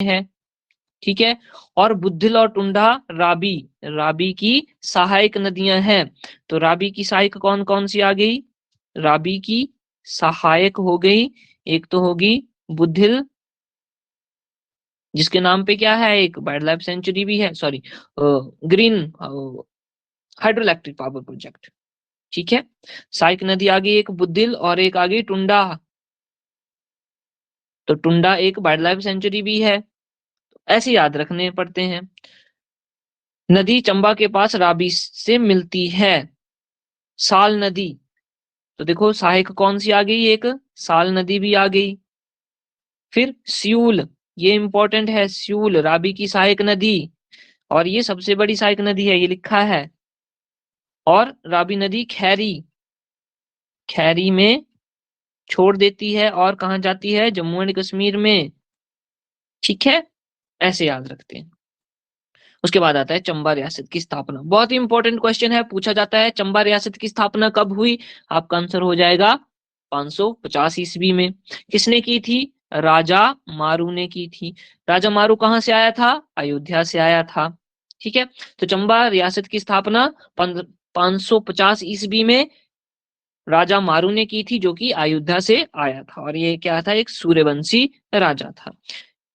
है, ठीक है। और बुद्धिल और टुंडा राबी की सहायक नदियां हैं। तो राबी की सहायक कौन कौन सी आ गई? राबी की सहायक हो गई, एक तो होगी बुद्धिल, जिसके नाम पे क्या है, एक वाइल्ड लाइफ सेंचुरी भी है, sorry green hydro electric power project, ठीक है। सहायक नदी आ गई एक बुद्धिल और एक आ गई टुंडा। तो टुंडा एक वाइल्ड लाइफ सेंचुरी भी है, ऐसे याद रखने पड़ते हैं। नदी चंबा के पास राबी से मिलती है। साल नदी, तो देखो सहायक कौन सी आ गई, एक साल नदी भी आ गई। फिर स्यूल, ये इंपॉर्टेंट है, स्यूल राबी की सहायक नदी, और ये सबसे बड़ी सहायक नदी है, ये लिखा है। और राबी नदी खैरी, खैरी में छोड़ देती है और कहाँ जाती है, जम्मू एंड कश्मीर में, ठीक है। ऐसे याद रखते हैं। उसके बाद आता है चंबा रियासत की स्थापना। बहुत ही इंपॉर्टेंट क्वेश्चन है, पूछा जाता है चंबा रियासत की स्थापना कब हुई? आपका आंसर हो जाएगा 550 ईस्वी में। किसने की थी? राजा मारू ने की थी। राजा मारू कहां से आया था? अयोध्या से आया था, ठीक है। तो चंबा रियासत की स्थापना 550 ईस्वी में राजा मारू ने की थी, जो कि अयोध्या से आया था, और ये क्या था, एक सूर्यवंशी राजा था।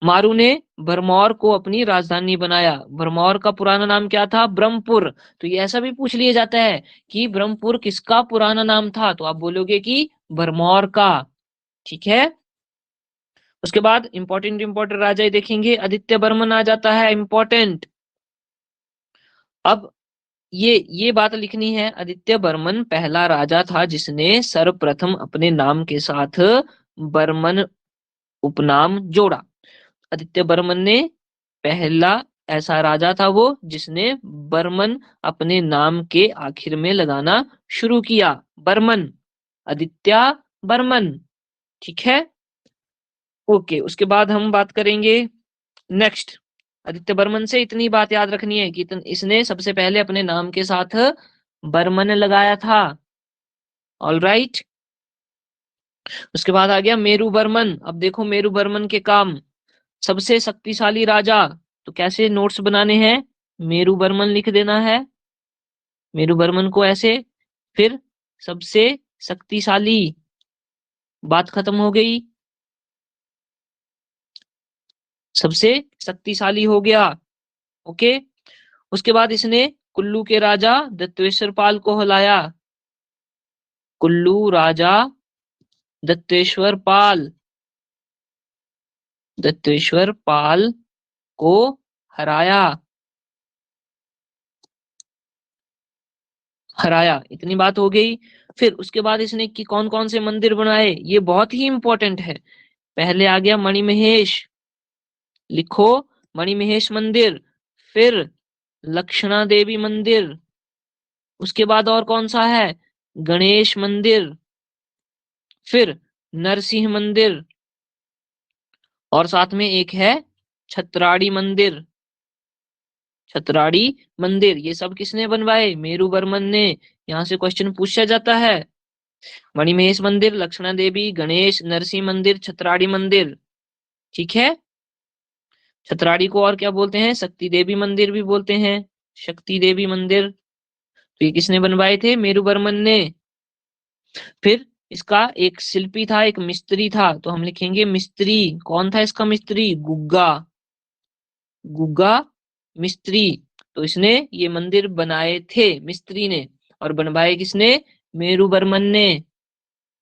मारू ने भरमौर को अपनी राजधानी बनाया। भरमौर का पुराना नाम क्या था? ब्रह्मपुर। तो ये ऐसा भी पूछ लिया जाता है कि ब्रह्मपुर किसका पुराना नाम था, तो आप बोलोगे कि भरमौर का, ठीक है। उसके बाद इंपॉर्टेंट राजा देखेंगे, आदित्य वर्मन आ जाता है, इंपॉर्टेंट। अब ये बात लिखनी है, आदित्य वर्मन पहला राजा था जिसने सर्वप्रथम अपने नाम के साथ बर्मन उपनाम जोड़ा। आदित्य बर्मन ने पहला ऐसा राजा था वो जिसने बर्मन अपने नाम के आखिर में लगाना शुरू किया। बर्मन, आदित्य बर्मन, ठीक है। ओके, उसके बाद हम बात करेंगे नेक्स्ट। आदित्य बर्मन से इतनी बात याद रखनी है कि इसने सबसे पहले अपने नाम के साथ बर्मन लगाया था। All right. उसके बाद आ गया मेरू बर्मन। अब देखो मेरू बर्मन के काम, सबसे शक्तिशाली राजा, तो कैसे नोट्स बनाने हैं, मेरू बर्मन लिख देना है, मेरू बर्मन को ऐसे, फिर सबसे शक्तिशाली, बात खत्म हो गई, सबसे शक्तिशाली हो गया, ओके। उसके बाद इसने कुल्लू के राजा दत्तेश्वर पाल को हलाया। कुल्लू राजा दत्तेश्वर पाल, दत्तेश्वर पाल को हराया, हराया, इतनी बात हो गई। फिर उसके बाद इसने कि कौन कौन से मंदिर बनाए, ये बहुत ही इंपॉर्टेंट है। पहले आ गया मणिमहेश, लिखो, मणिमहेश मंदिर। फिर लक्षणा देवी मंदिर। उसके बाद और कौन सा है? गणेश मंदिर। फिर नरसिंह मंदिर, और साथ में एक है छतराड़ी मंदिर। छतराड़ी मंदिर, ये सब किसने बनवाए? मेरू बर्मन ने। यहाँ से क्वेश्चन पूछा जाता है। मणिमहेश मंदिर, लक्ष्मणा देवी, गणेश, नरसिंह मंदिर, छतराड़ी मंदिर, ठीक है। छतराड़ी को और क्या बोलते हैं? शक्ति देवी मंदिर भी बोलते हैं, शक्ति देवी मंदिर। तो ये किसने बनवाए थे? मेरू बर्मन ने। फिर इसका एक शिल्पी था, एक मिस्त्री था, तो हम लिखेंगे मिस्त्री। कौन था इसका मिस्त्री? गुग्गा, गुग्गा मिस्त्री। तो इसने ये मंदिर बनाए थे मिस्त्री ने, और बनवाए किसने? मेरू बर्मन ने,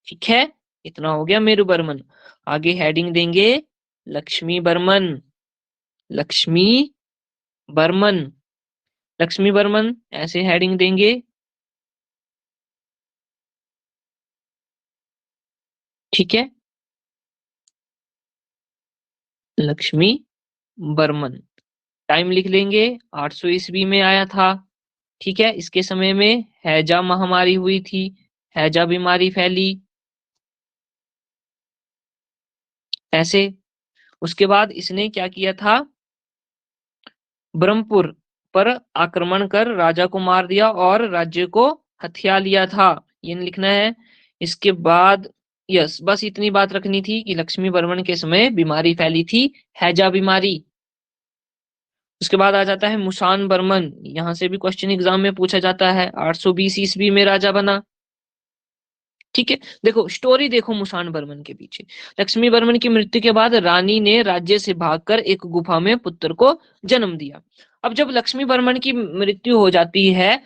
ठीक है। इतना हो गया मेरू बर्मन। आगे हेडिंग देंगे लक्ष्मी बर्मन, लक्ष्मी बर्मन, लक्ष्मी बर्मन, ऐसे हेडिंग देंगे, ठीक है। लक्ष्मी बर्मन, टाइम लिख लेंगे, 800 ईस्वी में आया था, ठीक है। इसके समय में हैजा महामारी हुई थी, हैजा बीमारी फैली, ऐसे। उसके बाद इसने क्या किया था? ब्रह्मपुर पर आक्रमण कर राजा को मार दिया और राज्य को हथिया लिया था, ये लिखना है। इसके बाद यस, बस इतनी बात रखनी थी कि लक्ष्मी वर्मन के समय बीमारी फैली थी, हैजा बीमारी। उसके बाद आ जाता है मुसान बर्मन, यहाँ से भी क्वेश्चन एग्जाम में पूछा जाता है, 820 ईस्वी में राजा बना। ठीक है, देखो स्टोरी देखो मुसान बर्मन के पीछे। लक्ष्मी बर्मन की मृत्यु के बाद रानी ने राज्य से भागकर एक गुफा में पुत्र को जन्म दिया। अब जब लक्ष्मी बर्मन की मृत्यु हो जाती है